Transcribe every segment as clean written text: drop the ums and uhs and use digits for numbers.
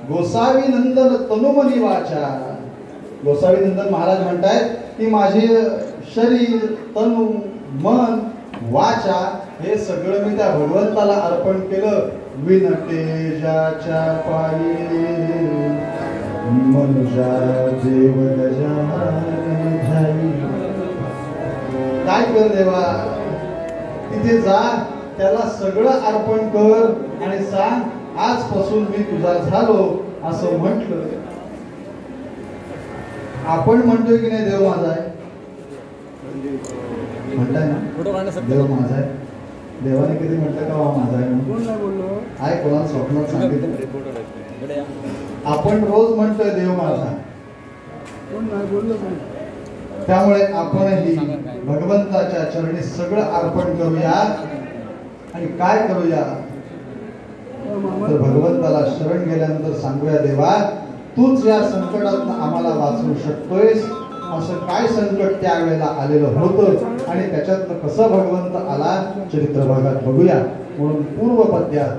गोसावी नंदन तनुमनी वाचा. गोसावी नंदन महाराज म्हणतायत की माझे शरीर, तनु, मन, वाचा हे सगळं मी त्या भगवंताला अर्पण केलं. विनतेजाच्या पायी मनुजा देव गजानन. काय कर देवा, तिथे जा, त्याला सगळं अर्पण कर आणि सांग आजपासून मी तुझा झालो असं म्हटलं. आपण म्हणतोय की नाही देव माझा आहे? म्हणताय ना देव माझा आहे. देवाने कधी म्हटलं का माझा आहे म्हणून? आहे कोणाला स्वप्नात सांगितलं? आपण रोज म्हणतोय देव माझा. त्यामुळे आपणही भगवंताच्या चरणी सगळं अर्पण करूया आणि काय करूया तर भगवंताला शरण गेल्यानंतर सांगूया, देवा तूच या संकटातून आम्हाला वाचवू शकतोयस. असं काय संकट त्यावेळेला आलेलं होतं आणि त्याच्यातनं कसं भगवंत आला चरित्र भागात बघूया. म्हणून पूर्व पद्यात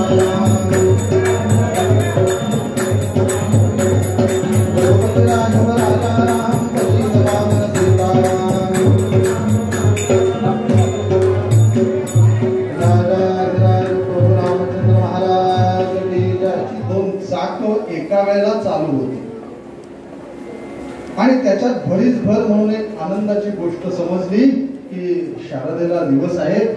Ram आणि त्याच्यात भरीच भर म्हणून एक आनंदाची गोष्ट समजली की शारदेला दिवस आहेत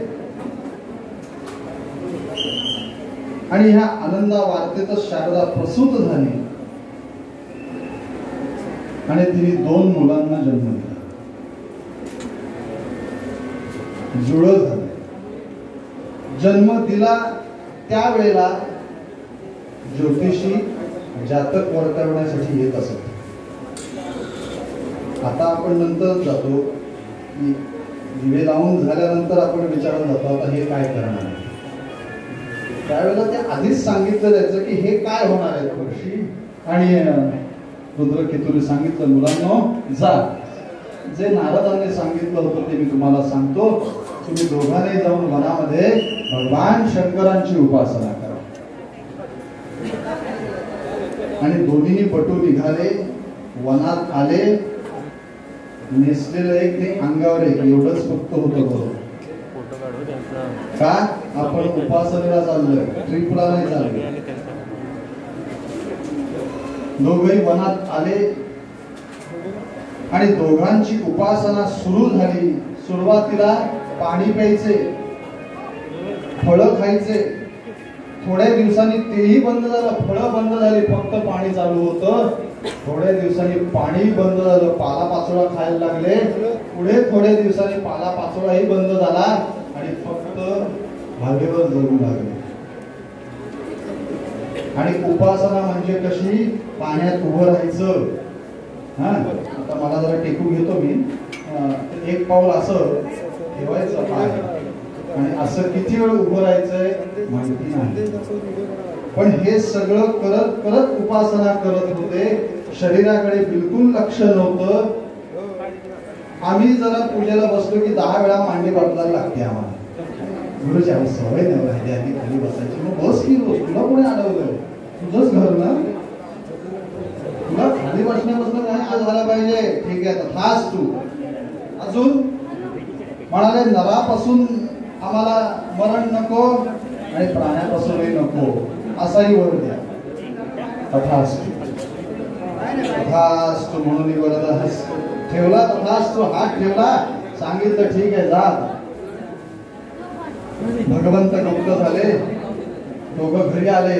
आणि ह्या आनंदा वार्तेतच शारदा प्रसूत झाली आणि तिने 2 मुलांना जन्म दिला. जुळं झालं. जन्म दिला त्यावेळेला ज्योतिषी जातक वर्तवण्यासाठी येत असत. आता आपण नंतर जातो की दिवे लावून झाल्यानंतर आपण विचारून जातो आता हे काय करणार आहे. त्यावेळेला ते आधीच सांगितलं जायचं की हे काय होणार आहे वर्षी. आणि रुद्रकेतूने सांगितलं मुलांनो जा, जे नारदांनी सांगितलं होतं ते मी तुम्हाला सांगतो. तुम्ही दोघांनी जाऊन वनामध्ये भगवान शंकरांची उपासना करा. आणि दोन्हीनी पटू निघाले, वनात आले. नेसलेलं एक नाही, अंगावर एक, एवढंच फक्त होतं बरोबर. का आपण उपासनेला चाललोय, ट्रिपला नाही चाललोय. दोघही वनात आले आणि दोघांची उपासना सुरू झाली. सुरुवातीला पाणी प्यायचे, फळं खायचे. थोड्या दिवसांनी तेही बंद झालं, फळं बंद झाली, फक्त पाणी चालू होतं. थोड्या दिवसांनी पाणी बंद झालं, पाला पाचोळा खायला लागले. पुढे थोड्या दिवसांनी पाला पाचोळाही बंद झाला आणि फक्त भागेवर जगू लागले. आणि उपासना म्हणजे कशी, पाण्यात उभं राहायचं. हा, आता मला जरा टेकू घेतो मी. एक पाऊल असं ठेवायचं पाय आणि असं किती वेळ उभं राहायचंय माहिती नाही. पण हे सगळं करत करत उपासना करत होते. शरीराकडे बिलकुल लक्ष नव्हतं. आम्ही जरा पूजेला बसलो की 10 वेळा मांडी बाजूला लागते आम्हाला. गुरुच्या सवय नाही राहिली आधी खाली बसायची. मग बस की रोज, तुला कोणी अडवलं, तुझंच घर ना, तुला खाली बसण्यापासून काय झाला पाहिजे. ठीक आहे थास तू. अजून म्हणाले नरापासून आम्हाला मरण नको आणि प्राण्यापासूनही नको, असाही वर द्या. तथास्तु तथास्तु म्हणून वरद हस्त ठेवला. तथास्तु हात ठेवला. सांगितलं ठीक आहे जा. भगवंत गुप्त झाले. दोघं घरी आले,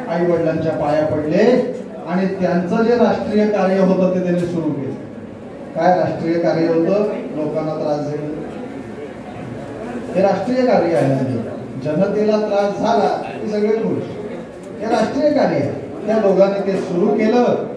आई वडिलांच्या पाया पडले आणि त्यांचं जे राष्ट्रीय कार्य होतं ते त्यांनी सुरू केलं. काय राष्ट्रीय कार्य होतं, लोकांना त्रास देणं. हे राष्ट्रीय कार्य आहे. जनतेला त्रास झाला की सगळे खुश, हे राष्ट्रीय कार्य आहे. त्या दोघांनी ते सुरू केलं.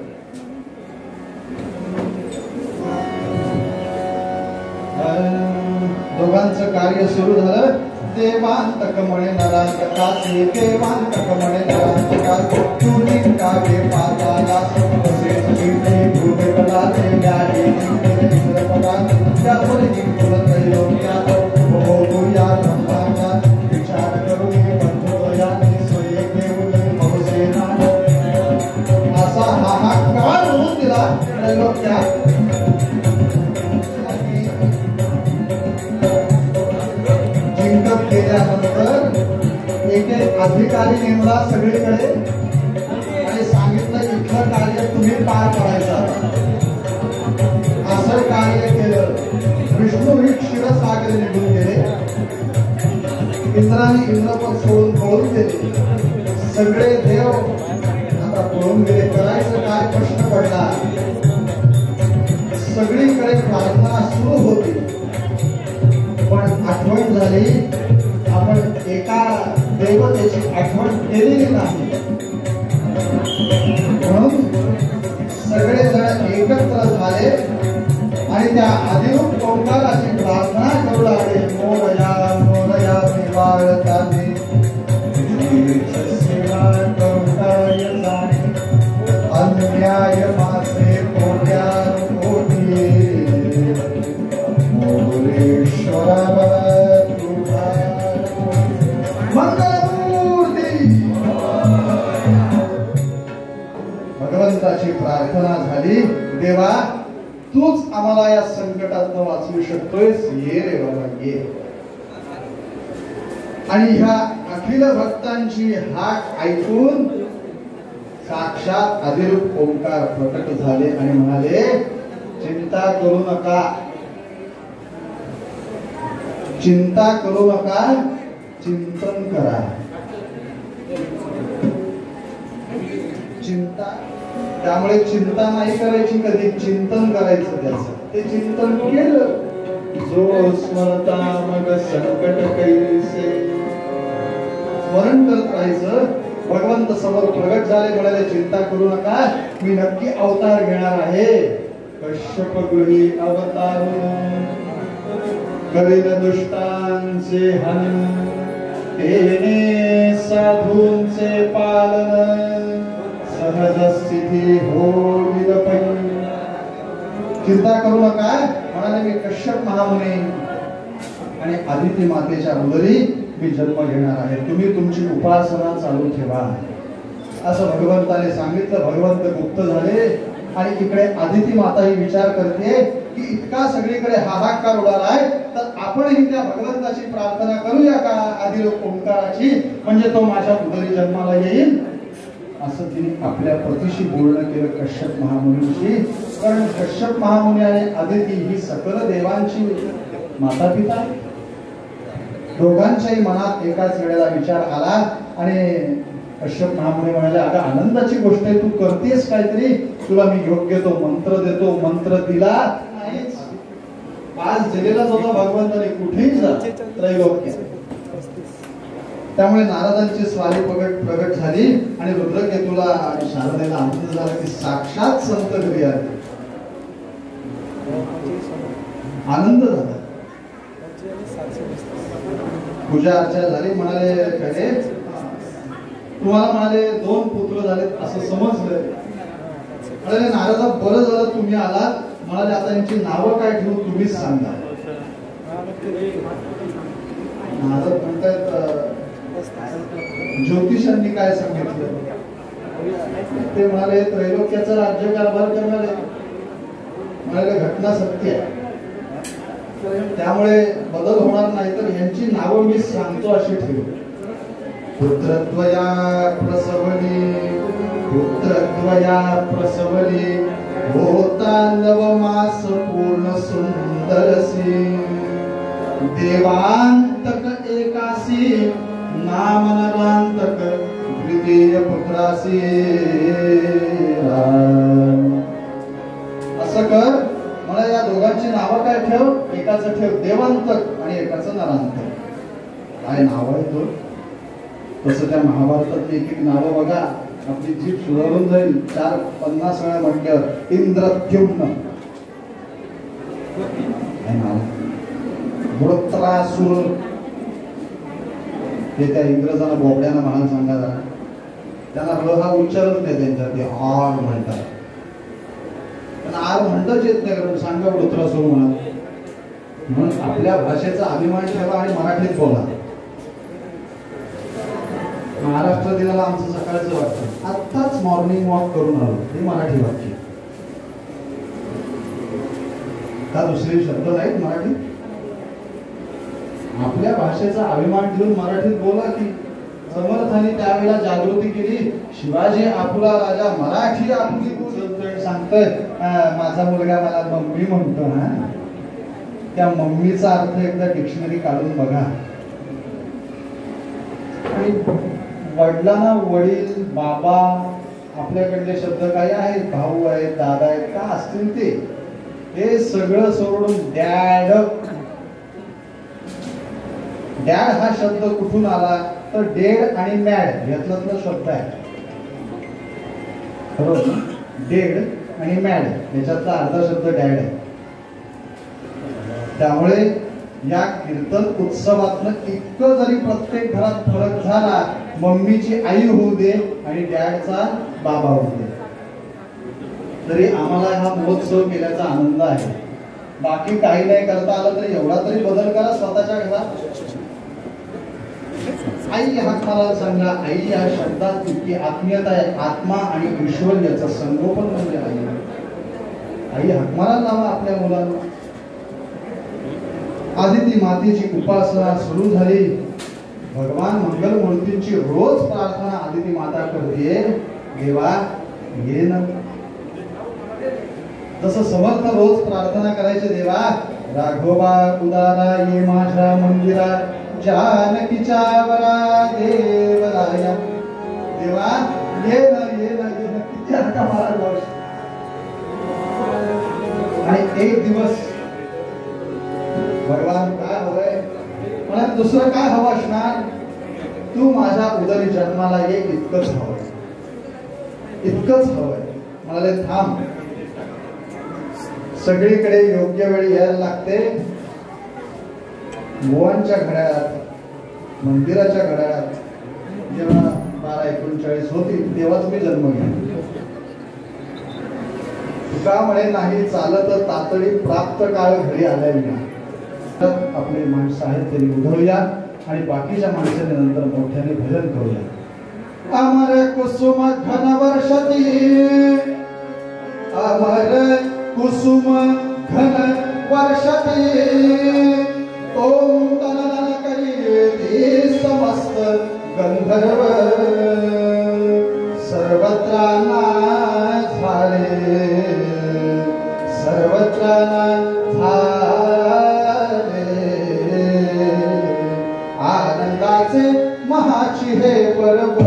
दोघांचं कार्य सुरू झालं. देवांतक म्हणे नरांतकासी, देवांतक म्हणे नरांतकासी, तुझी काव्य पाताला तसेच कीर्ती भूमे पदाचे न्यायी इंद्रपदाचे त्यावर जिंकून त्रैलोक्यात उपभोगूया ब्रह्मांडा. विचार करून बंधुयानी स्वये घेऊन बहुसेना. असा हाहाकार होऊन दिला त्रैलोक्यात. केल्यानंतर एक अधिकारी नेमला सगळीकडे आणि सांगितलं इथलं कार्य तुम्ही पार पाडायचं. असं कार्य केलं. विष्णू ही क्षीरसागरी निघून गेले. इंद्राने इंद्रपद सोडून पळून गेले. सगळे देव आता पळून गेले. करायचं काय प्रश्न पडला. सगळीकडे प्रार्थना सुरू होती पण आठवण झाली आपण एका देवतेची आठवण केलेली नाही. म्हणून सगळे जण एकत्र झाले आणि त्या आदिरूप ओंकाराची प्रार्थना करू लागले. मोरया मोरया निवारताने सेवा करुणाय जाणे अन्याय मासे कोट्या कोटी मोरेश्वरा भगवंताची प्रार्थना झाली. देवा तूच आम्हाला या संकटातून वाचवू शकतोयस, ये रे बाबा ये. आणि ह्या अखिल भक्तांची हाक ऐकून साक्षात अधिरूप ओंकार प्रकट झाले आणि म्हणाले चिंता करू नका, चिंता करू नका, चिंतन करा. चिंता, त्यामुळे चिंता नाही करायची, कधी चिंतन करायचं त्याचं. ते चिंतन केलं जो स्मरता मग संकट कैसे, स्मरण करत राहायचं. भगवंत समोर प्रगट झाले, म्हणाले चिंता करू नका, मी नक्की अवतार घेणार आहे. कश्यप गृही अवतारून करील दुष्टांचे हनन, तेने साधूंचे पालन, सहज स्थिती होईल पैन. चिंता करू नका, म्हणाले मी कश्यप महामुनी आणि आदिती मातेच्या उदरी मी जन्म घेणार आहे, तुम्ही तुमची उपासना चालू ठेवा, असं भगवंताने सांगितलं. भगवंत गुप्त झाले आणि इकडे आदिती माता ही विचार करते की इतका सगळीकडे हाहाकार उडालाय, तर आपणही त्या भगवंताची प्रार्थना करूया का, आदि ओंकाराची, म्हणजे तो माझ्या उदरी जन्माला येईल. असं तिने आपल्या पतीशी बोलणं केलं कश्यप महामुनींशी. कारण कश्यप महामुनी आणि आदिती ही सकल देवांची माता पिता, दोघांच्याही मनात एकाच वेळेला विचार आला आणि कश्यप महामुनी म्हणाले, अगं आनंदाची गोष्ट आहे, तू करतेस काहीतरी, तुला मी योग्य तो मंत्र देतो. मंत्र दिला नाहीच, आज दिलेला होता भगवंताने, कुठेही जा त्रैलोक्य. त्यामुळे नारदांची स्वारी प्रगट झाली आणि रुद्रकेतूला आणि शारदेला आनंद झाला की साक्षात संत घरी आले. आनंद झाला. पूजा अर्चा झाली. म्हणाले खरे तुम्हाला म्हणाले 2 पुत्र झालेत असं समजलं. म्हणाले नारदा बरं झालं तुम्ही आलात. म्हणाले आता यांची नावं काय ठेवू तुम्हीच सांगा. नारद म्हणतात ज्योतिषांनी काय सांगितलं. ते म्हणाले त्रैलोक्याचा राज्यकारभार करणारे. म्हणाले घटना सत्य आहे, त्यामुळे बदल होणार नाही, तर यांची नावं मी सांगतो अशी ठेवू. पुत्रत्वया प्रसवली, पुत्रत्वया प्रसवली, होता नवमास पूर्ण सुंदरसी, देवांतक एकासी, नाम नरांतक द्वितीय पुत्रासी. असं कर, मला या दोघांची नावं काय ठेव, एकाचं ठेव देवांतक आणि एकाचं नरांतक. काय नाव आहे तो, तसं त्या महाभारतातली एक नावं बघा, आपली जीभ सुधारून जाईल. 4-50 वेळा म्हटल्यावर इंद्रद्युम्न हे नाव, वृत्रासुर, हे त्या इंग्रजांना बोबड्यांना म्हणाल सांगा जरा. त्यांना हा उच्चारच नाही त्यांचा, ते आर म्हणतात. पण आर म्हणताच येत नाही, कारण सांगा वृत्रासुर म्हणा. म्हणून आपल्या भाषेचा अभिमान ठेवा आणि मराठीत बोला. महाराष्ट्र दिनाला आमचं सकाळचं वाटतं, आत्ताच मॉर्निंग वॉक करून आलो, हे मराठी वाक्य. का दुसरे शब्द नाहीत मराठी? आपल्या भाषेचा अभिमान ठेवून मराठीत बोला की. समर्थांनी त्यावेळेला जागृती केली. शिवाजी आपुला राजा मराठी आपुली बोलतोय, सांगतोय माझा मुलगा मला मम्मी म्हणतो. हा, त्या मम्मीचा अर्थ एकदा डिक्शनरी काढून बघा. आणि वडिलांना वडील, बाबा, आपल्याकडले शब्द काही आहेत, भाऊ आहेत, दादा आहेत, का असतील ते सगळं सोडून डॅड. डॅड हा शब्द कुठून आला तर डेड आणि मॅड यातला शब्द आहे, बरोबर. डेड आणि मॅड याच्यातला अर्धा शब्द डॅड आहे. त्यामुळे या कीर्तन उत्सवातनं इतकं जरी प्रत्येक घरात फरक झाला, मम्मीची आई होऊ दे आणि डॅडचा बाबा होऊ दे, तरी आम्हाला हा महोत्सव केल्याचा आनंद आहे. बाकी काही नाही करता आलं तरी एवढा तरी बदल करा स्वतःच्या घरात. आई हाक मला सांगा. आई या शब्दात इतकी आत्मीयता आहे. आत्मा आणि ईश्वर याचं संगोपन म्हणजे आई. आई हाक मला लावा आपल्या मुलांना. आदिती मातेची उपासना सुरू झाली. भगवान मंगलमूर्तींची रोज प्रार्थना आदिती माता करते, देवा ये ना. तसं समर्थ रोज प्रार्थना करायची, देवा राघोबा उदारा ये माझ्या मंदिरा, जानकीच्या वरा देवराया, देवा ये ना किती हाका मारा. आणि एक दिवस भगवान काय हवंय मला, दुसरं काय हवं असणार, तू माझ्या उदरी जन्माला ये इतकंच हवंय, इतकंच हवंय. मला थांब, सगळीकडे योग्य वेळी यायला लागते. मोहनच्या घड्याळात, मंदिराच्या घड्याळात जेव्हा 12:39 होती तेव्हा तुम्ही जन्म घ्या. तुकामुळे नाही चालत तातडी प्राप्त काळ घरी आलाय ना. आपले माणसं आहेत तरी उधळूया आणि बाकीच्या माणसाने नंतर मोठ्याने भजन करूया. अमर कुसुम घन वर्षती, अमर कुसुम घन वर्षती, ओम तनन करी समस्त गंधर्व, सर्वत्र झाले, सर्वत्र झाले आनंदाचे महाची हे पर्वत.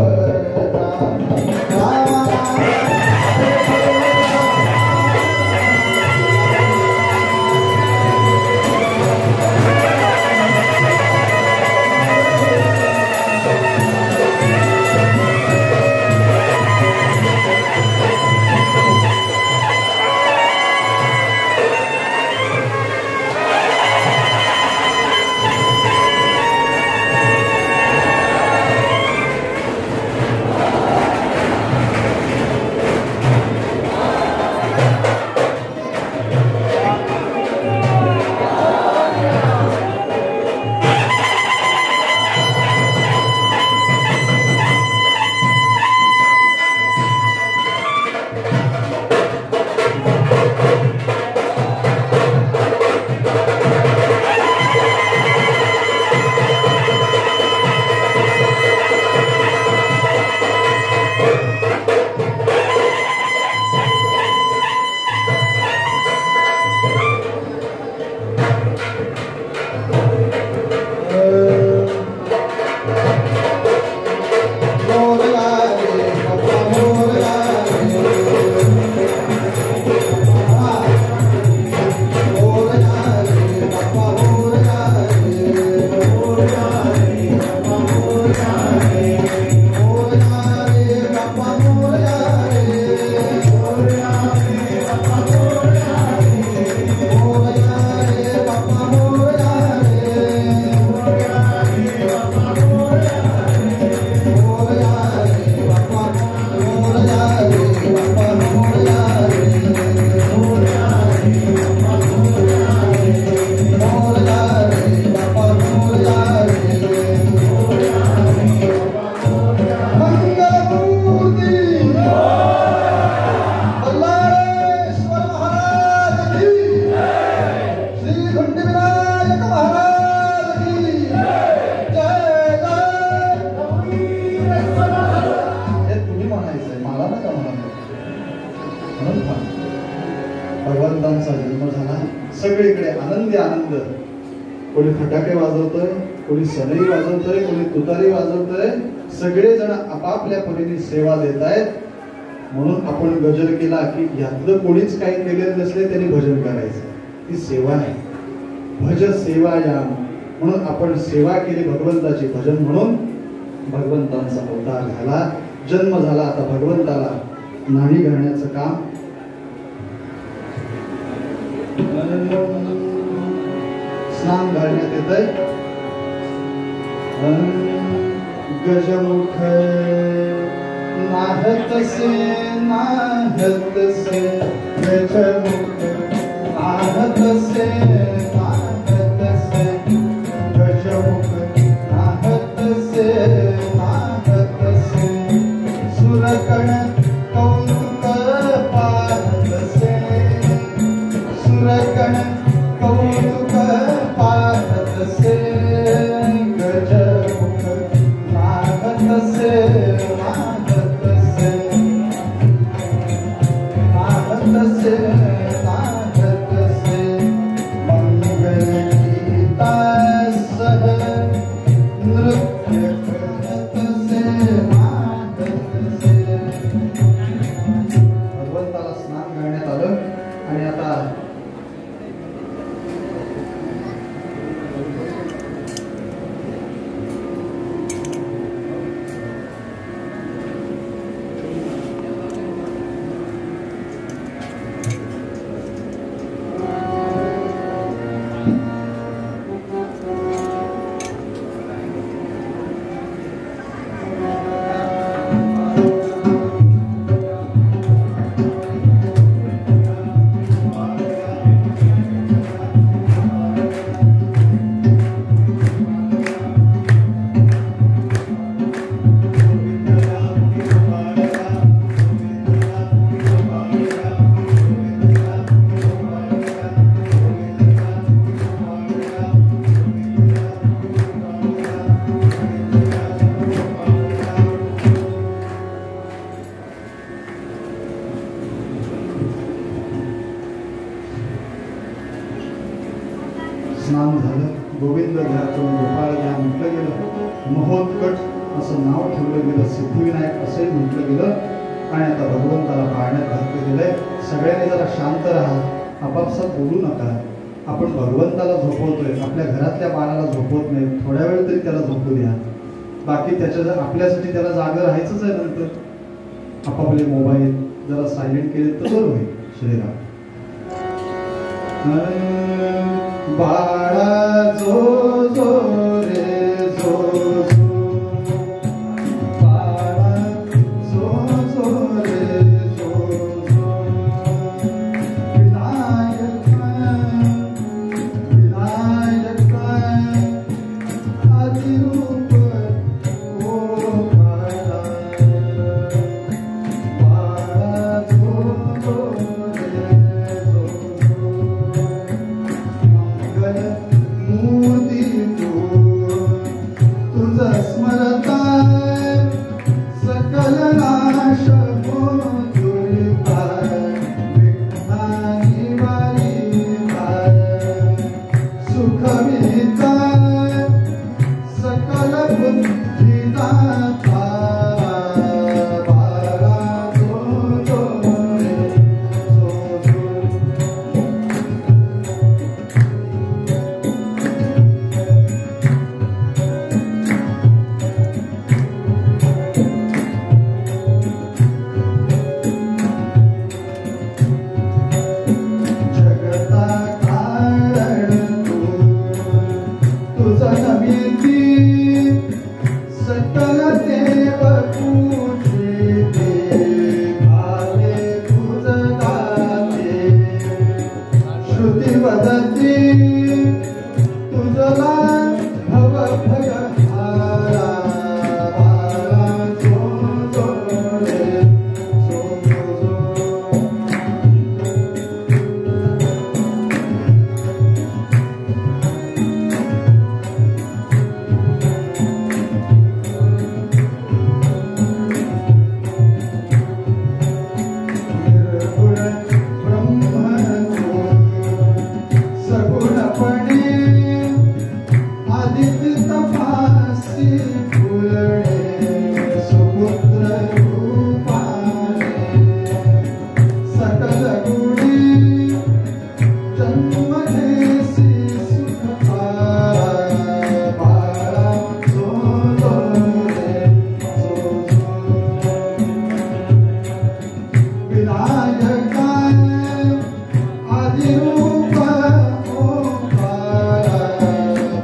भगवंतांचा जन्म झाला. सगळीकडे आनंदी आनंद. कोणी फटाके वाजवतोय, कोणी सनई वाजवतोय, कोणी तुतारी वाजवतोय. सगळेजण आपापल्या परीने सेवा देत आहेत. म्हणून आपण गजर केला की यातलं कोणीच काही केलेलं नसले त्यांनी भजन करायचं. ती सेवा आहे. भज सेवा या म्हणून आपण सेवा केली भगवंताची. भजन म्हणून भगवंतांचा अवतार झाला, जन्म झाला. आता भगवंताला नाणी घालण्याचं काम स्नान घालण्यात येतंय. गजमुख नाहतसे नाहतसे, गजमुख नाहतसे नाहतसे, गजमुख नाहतसे नाहतसे, सुरकण कौतुक पाहतसे, सुरकण कौतुक पाहतसे, गजमुख नाहतसे नाहतसे, नाहतसे बोललं गेलं, सिद्धिविनायक असंही म्हटलं गेलं. आणि आता भगवंताला पाळण्यात घातलं गेलंय. सगळ्यांनी जरा शांत राहा, आपापसात बोलू नका. आपण भगवंताला झोपवतोय, आपल्या घरातल्या बाळाला झोपवत नाही. थोड्या वेळ तरी त्याला झोपू द्या. बाकी त्याच्या आपल्यासाठी त्याला जागं राहायचंच आहे. नंतर आपापले मोबाईल जरा सायलेंट केले तर बरं होईल. श्रीराम. बाळा जो जो रे जो जो, बाळा जो जो रे जो जो, विनायक विनायक आदिरूप ओंकारा, बाळा जो जो रे जो जो, मंगल मूर्ती तुझं स्मरताय, सकल नाश होतोय, विघ्नानी वारीताय, सुख विहिताय, सकल बुद्धिदाता, बाळा जो जो रे जो जो. जगता कारण तू, तुझं नमिती, सकल देव पूजिते, भावे तुझं गाते, श्रुती वदती, तुझला भव भय हारा, बाळा जो जो रे जो जो. निर्गुण ब्रह्म तू, सगुणपणे आदित्य तपासी फुलणे, सुपुत्र रूपाने, सकल गुणी जन्मदेसी सुखपारा, बाळा जो जो रे जो जो. विनायकाय आदिरूप ओंकारा,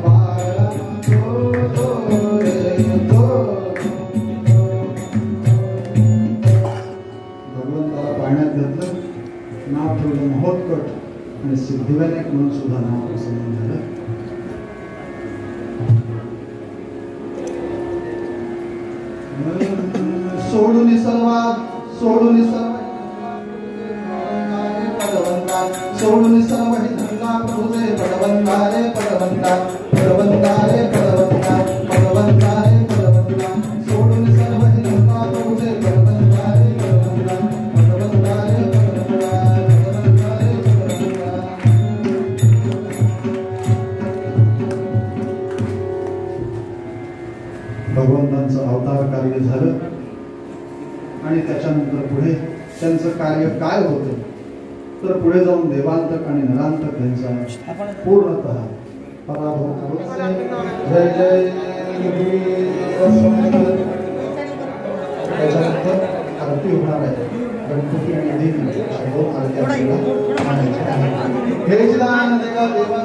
बाळा जो जो रे जो जो. भगवंताला पाळण्यात घातलं, नाव ठेवलं महोत्कट, आणि सिद्धिविनायक म्हणून सुद्धा नाव प्रसन्न झालं. सोडून सर्वात सोडून सर्व पदवंता, सोडून सर्व हि धंदा प्रभुजे पदवंता रे पदवंता, पदवंता रे पदवंता, पदवंता रे पदवंता, सोडून सर्व हि धंदा प्रभुजे पदवंता रे पदवंता, पदवंता रे पदवंता, पदवंता रे पदवंता. भगवंतांचं अवतार कार्य झालं. आणि त्याच्यानंतर पुढे त्यांचं कार्य काय होतं, तर पुढे जाऊन देवांतक आणि नरांतक यांचा पूर्णतः पराभव करून जय जय त्याच्यानंतर आरती होणार आहे. गणपती आणि देवी दोन आरती आपल्याला मानायच्या आहेत. हे चिदानंद देवा देवा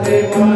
देवा